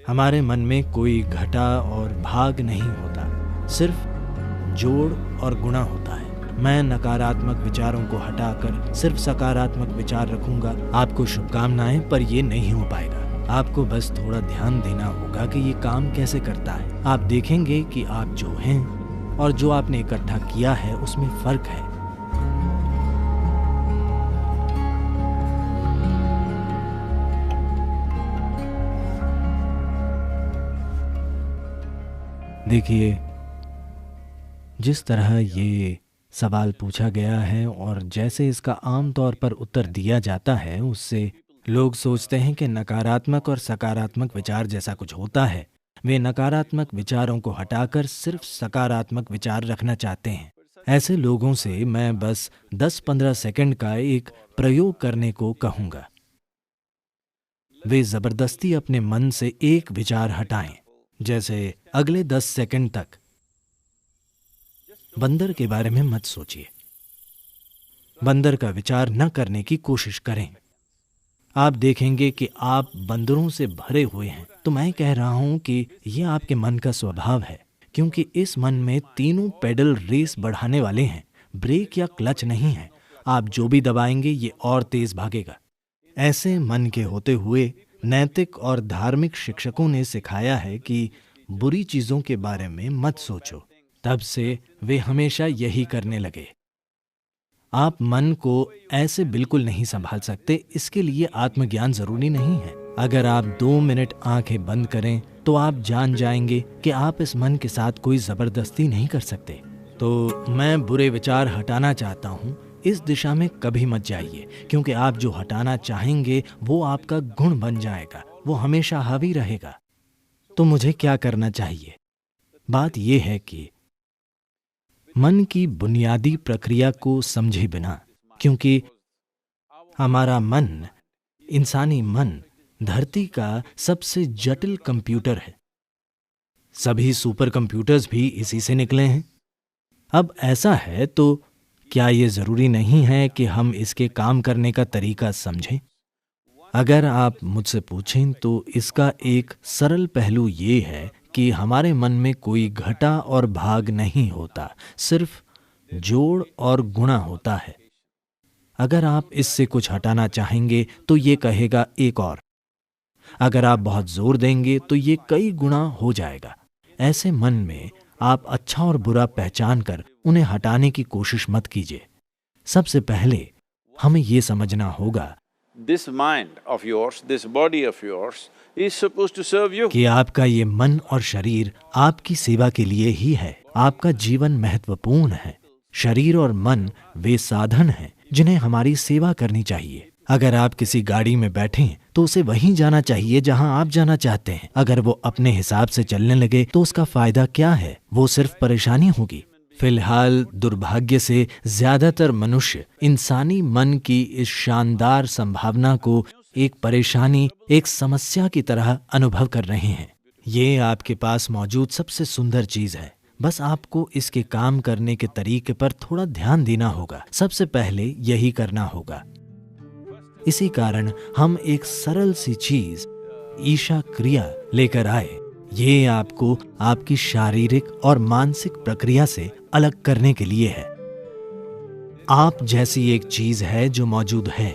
हमारे मन में कोई घटा और भाग नहीं होता, सिर्फ जोड़ और गुणा होता है। मैं नकारात्मक विचारों को हटाकर सिर्फ सकारात्मक विचार रखूंगा। आपको शुभकामनाएं, पर ये नहीं हो पाएगा। आपको बस थोड़ा ध्यान देना होगा कि ये काम कैसे करता है। आप देखेंगे कि आप जो हैं और जो आपने इकट्ठा किया है उसमें फर्क है। देखिए, जिस तरह ये सवाल पूछा गया है और जैसे इसका आम तौर पर उत्तर दिया जाता है, उससे लोग सोचते हैं कि नकारात्मक और सकारात्मक विचार जैसा कुछ होता है। वे नकारात्मक विचारों को हटाकर सिर्फ सकारात्मक विचार रखना चाहते हैं। ऐसे लोगों से मैं बस 10-15 सेकंड का एक प्रयोग करने को कहूँगा। वे ज़बरदस्ती अपने मन से एक विचार हटाएं, जैसे अगले 10 सेकंड तक बंदर के बारे में मत सोचिए। बंदर का विचार न करने की कोशिश करें। आप देखेंगे कि आप बंदरों से भरे हुए हैं। तो मैं कह रहा हूं कि यह आपके मन का स्वभाव है, क्योंकि इस मन में तीनों पेडल रेस बढ़ाने वाले हैं। ब्रेक या क्लच नहीं है। आप जो भी दबाएंगे ये और तेज भागेगा। ऐसे मन के होते हुए नैतिक और धार्मिक शिक्षकों ने सिखाया है कि बुरी चीजों के बारे में मत सोचो। तब से वे हमेशा यही करने लगे। आप मन को ऐसे बिल्कुल नहीं संभाल सकते। इसके लिए आत्मज्ञान जरूरी नहीं है। अगर आप 2 मिनट आंखें बंद करें तो आप जान जाएंगे कि आप इस मन के साथ कोई जबरदस्ती नहीं कर सकते। तो मैं बुरे विचार हटाना चाहता हूं, इस दिशा में कभी मत जाइए, क्योंकि आप जो हटाना चाहेंगे वो आपका गुण बन जाएगा। वो हमेशा हावी रहेगा। तो मुझे क्या करना चाहिए? बात यह है कि मन की बुनियादी प्रक्रिया को समझे बिना, क्योंकि हमारा मन, इंसानी मन, धरती का सबसे जटिल कंप्यूटर है। सभी सुपर कंप्यूटर्स भी इसी से निकले हैं। अब ऐसा है तो क्या ये जरूरी नहीं है कि हम इसके काम करने का तरीका समझें? अगर आप मुझसे पूछें तो इसका एक सरल पहलू ये है कि हमारे मन में कोई घटा और भाग नहीं होता, सिर्फ जोड़ और गुणा होता है। अगर आप इससे कुछ हटाना चाहेंगे तो ये कहेगा एक और। अगर आप बहुत जोर देंगे तो ये कई गुणा हो जाएगा। ऐसे मन में आप अच्छा और बुरा पहचान कर उन्हें हटाने की कोशिश मत कीजिए। सबसे पहले हमें ये समझना होगा This mind of yours, this body of yours is supposed to serve you. कि आपका ये मन और शरीर आपकी सेवा के लिए ही है। आपका जीवन महत्वपूर्ण है। शरीर और मन वे साधन हैं जिन्हें हमारी सेवा करनी चाहिए। अगर आप किसी गाड़ी में बैठें तो उसे वहीं जाना चाहिए जहां आप जाना चाहते हैं। अगर वो अपने हिसाब से चलने लगे तो उसका फायदा क्या है? वो सिर्फ परेशानी होगी। फिलहाल दुर्भाग्य से ज्यादातर मनुष्य इंसानी मन की इस शानदार संभावना को एक परेशानी, एक समस्या की तरह अनुभव कर रहे हैं। ये आपके पास मौजूद सबसे सुंदर चीज है। बस आपको इसके काम करने के तरीके पर थोड़ा ध्यान देना होगा। सबसे पहले यही करना होगा। इसी कारण हम एक सरल सी चीज, ईशा क्रिया लेकर आए। ये आपको आपकी शारीरिक और मानसिक प्रक्रिया से अलग करने के लिए है। आप जैसी एक चीज है जो मौजूद है।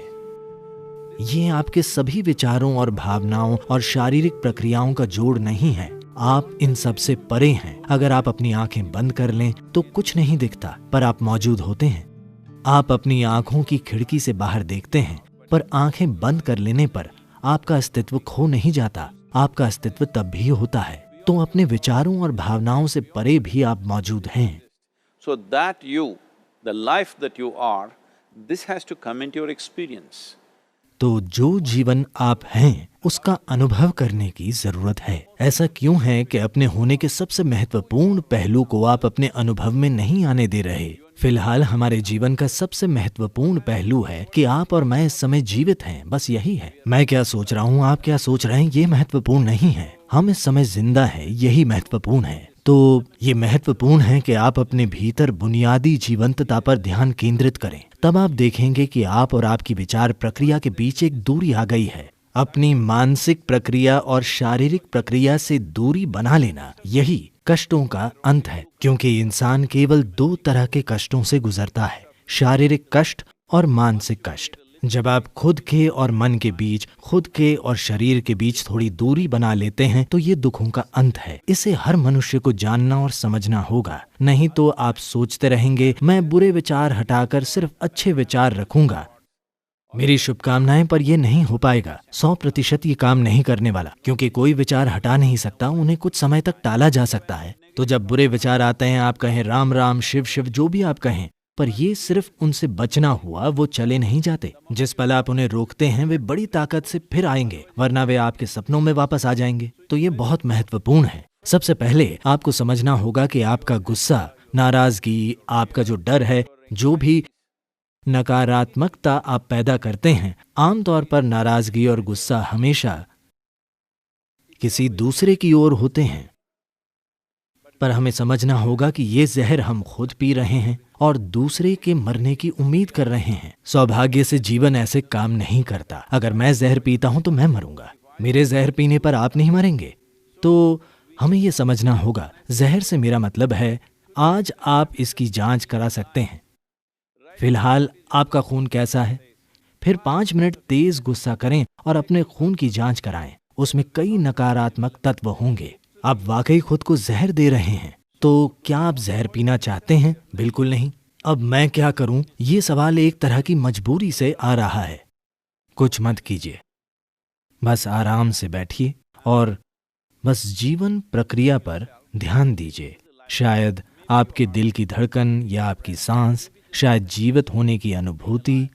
ये आपके सभी विचारों और भावनाओं और शारीरिक प्रक्रियाओं का जोड़ नहीं है। आप इन सब से परे हैं। अगर आप अपनी आंखें बंद कर लें तो कुछ नहीं दिखता, पर आप मौजूद होते हैं। आप अपनी आंखों की खिड़की से बाहर देखते हैं, पर आंखें बंद कर लेने पर आपका अस्तित्व खो नहीं जाता। आपका अस्तित्व तब भी होता है। तो अपने विचारों और भावनाओं से परे भी आप मौजूद हैं। So that you, the life that you are, this has to come into your experience. तो जो जीवन आप हैं उसका अनुभव करने की जरूरत है। ऐसा क्यों है कि अपने होने के सबसे महत्वपूर्ण पहलू को आप अपने अनुभव में नहीं आने दे रहे? फिलहाल हमारे जीवन का सबसे महत्वपूर्ण पहलू है कि आप और मैं इस समय जीवित हैं। बस यही है। मैं क्या सोच रहा हूँ, आप क्या सोच रहे हैं, ये महत्वपूर्ण नहीं है। हम इस समय जिंदा हैं, यही महत्वपूर्ण है। तो ये महत्वपूर्ण है कि आप अपने भीतर बुनियादी जीवंतता पर ध्यान केंद्रित करें। तब आप देखेंगे कि आप और आपकी विचार प्रक्रिया के बीच एक दूरी आ गई है। अपनी मानसिक प्रक्रिया और शारीरिक प्रक्रिया से दूरी बना लेना, यही कष्टों का अंत है। क्योंकि इंसान केवल 2 तरह के कष्टों से गुजरता है, शारीरिक कष्ट और मानसिक कष्ट। जब आप खुद के और मन के बीच, खुद के और शरीर के बीच थोड़ी दूरी बना लेते हैं तो ये दुखों का अंत है। इसे हर मनुष्य को जानना और समझना होगा, नहीं तो आप सोचते रहेंगे मैं बुरे विचार हटाकर सिर्फ अच्छे विचार रखूंगा, मेरी शुभकामनाएं, पर यह नहीं हो पाएगा। 100% ये काम नहीं करने वाला, क्योंकि कोई विचार हटा नहीं सकता, उन्हें कुछ समय तक टाला जा सकता है। तो जब बुरे विचार आते हैं, आप कहें राम राम, शिव शिव, जो भी आप कहें, पर ये सिर्फ उनसे बचना हुआ, वो चले नहीं जाते। जिस पल आप उन्हें रोकते हैं वे बड़ी ताकत से फिर आएंगे, वरना वे आपके सपनों में वापस आ जाएंगे। तो ये बहुत महत्वपूर्ण है। सबसे पहले आपको समझना होगा कि आपका गुस्सा, नाराजगी, आपका जो डर है, जो भी नकारात्मकता आप पैदा करते हैं, आमतौर पर नाराजगी और गुस्सा हमेशा किसी दूसरे की ओर होते हैं। पर हमें समझना होगा कि ये जहर हम खुद पी रहे हैं और दूसरे के मरने की उम्मीद कर रहे हैं। सौभाग्य से जीवन ऐसे काम नहीं करता। अगर मैं जहर पीता हूं तो मैं मरूंगा, मेरे जहर पीने पर आप नहीं मरेंगे। तो हमें यह समझना होगा, जहर से मेरा मतलब है आज आप इसकी जांच करा सकते हैं, फिलहाल आपका खून कैसा है। फिर 5 मिनट तेज गुस्सा करें और अपने खून की जांच कराएं, उसमें कई नकारात्मक तत्व होंगे। आप वाकई खुद को जहर दे रहे हैं। तो क्या आप जहर पीना चाहते हैं? बिल्कुल नहीं। अब मैं क्या करूं? ये सवाल एक तरह की मजबूरी से आ रहा है। कुछ मत कीजिए, बस आराम से बैठिए और बस जीवन प्रक्रिया पर ध्यान दीजिए। शायद आपके दिल की धड़कन या आपकी सांस, शायद जीवित होने की अनुभूति,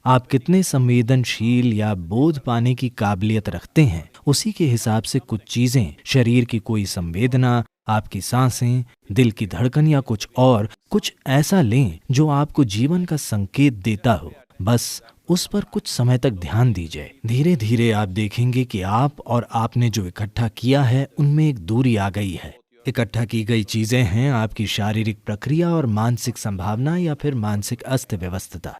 आप कितने संवेदनशील या बोध पाने की काबिलियत रखते हैं, उसी के हिसाब से कुछ चीजें, शरीर की कोई संवेदना, आपकी सांसें, दिल की धड़कन या कुछ ऐसा लें जो आपको जीवन का संकेत देता हो। बस उस पर कुछ समय तक ध्यान दीजिए। धीरे धीरे आप देखेंगे कि आप और आपने जो इकट्ठा किया है उनमें एक दूरी आ गई है। इकट्ठा की गई चीजें हैं आपकी शारीरिक प्रक्रिया और मानसिक संभावना या फिर मानसिक अस्त व्यवस्था।